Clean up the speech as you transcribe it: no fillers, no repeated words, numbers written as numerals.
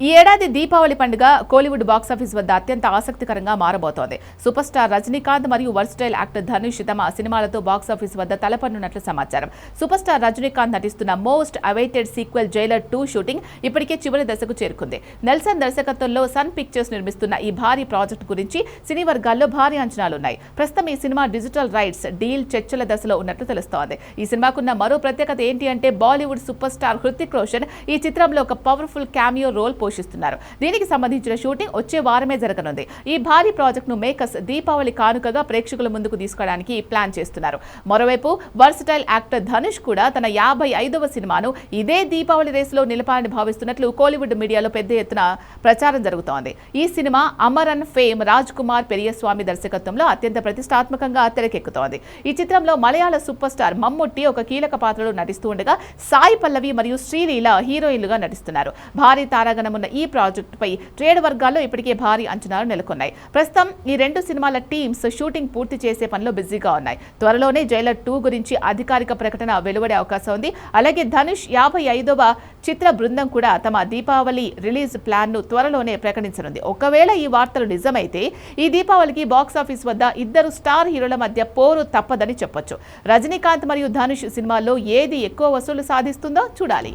ఈ ఏడాది దీపావళి పండుగ కోలీవుడ్ బాక్సాఫీస్ వద్ద అత్యంత ఆసక్తికరంగా మారబోతోంది. సూపర్ స్టార్ రజనీకాంత్ మరియు వర్స్టైల్ యాక్టర్ ధనుష్ తమ సినిమాలతో బాక్సాఫీస్ వద్ద తలపనున్నట్లు సమాచారం. సూపర్ స్టార్ రజనీకాంత్ నటిస్తున్న most awaited sequel Jailer 2 shooting ఇప్పటికే చివరి దశకు చేరుకుంది. నెల్సన్ దర్శకత్వంలో సన్ పిక్చర్స్ నిర్మిస్తున్న ఈ భారీ ప్రాజెక్టు గురించి సినీ వర్గాల్లో భారీ అంచనాలున్నాయి. ప్రస్తుతం ఈ సినిమా డిజిటల్ రైట్స్ డీల్ చర్చల దశలో ఉన్నట్లు తెలుస్తోంది. ఈ సినిమాకున్న మరో ప్రత్యేకత ఏంటి అంటే బాలీవుడ్ సూపర్ స్టార్ హృతిక్ రోషన్ ఈ చిత్రంలో ఒక పవర్ఫుల్ క్యామియో రోల్ పోషిస్తున్నారు. దీనికి సంబంధించిన షూటింగ్ వచ్చే వారమే జరగనుంది. ఈ భారీ ప్రాజెక్టును మేకర్స్ దీపావళి కానుకగా ప్రేక్షకుల ముందుకు తీసుకోవడానికి ప్లాన్ చేస్తున్నారు. మరోవైపు వర్సటైల్ యాక్టర్ ధనుష్ కూడా తన 55వ సినిమాను ఇదే దీపావళి రేసులో నిలపాలని భావిస్తున్నట్లు కోలీవుడ్ మీడియాలో పెద్ద ఎత్తున ప్రచారం జరుగుతోంది. ఈ సినిమా అమరన్ ఫేమ్ రాజ్ కుమార్ పెరియస్వామి దర్శకత్వంలో అత్యంత ప్రతిష్టాత్మకంగా తెరకెక్కుతోంది. ఈ చిత్రంలో మలయాళ సూపర్ స్టార్ మమ్ముట్టి ఒక కీలక పాత్రలో నటిస్తూ ఉండగా సాయి పల్లవి మరియు శ్రీలీల హీరోయిన్లుగా నటిస్తున్నారు. భారీ తారాగణమున్న ఈ ప్రాజెక్టుపై ట్రేడ్ వర్గాల్లో ఇప్పటికే భారీ అంచనాలు నెలకొన్నాయి. ప్రస్తుతం ఈ 2 సినిమాల టీమ్స్ షూటింగ్ పూర్తి చేసే పనిలో బిజీగా ఉన్నాయి. త్వరలోనే జైలర్ 2 గురించి అధికారిక ప్రకటన వెలువడే అవకాశం ఉంది. అలాగే ధనుష్ 55వ చిత్ర బృందం కూడా తమ దీపావళి రిలీజ్ ప్లాన్ ను త్వరలోనే ప్రకటించనుంది. ఒకవేళ ఈ వార్తలు నిజమైతే ఈ దీపావళికి బాక్సాఫీస్ వద్ద ఇద్దరు స్టార్ హీరోల మధ్య పోరు తప్పదని చెప్పొచ్చు. రజనీకాంత్ మరియు ధనుష్ సినిమాల్లో ఏది ఎక్కువ వసూలు సాధిస్తుందో చూడాలి.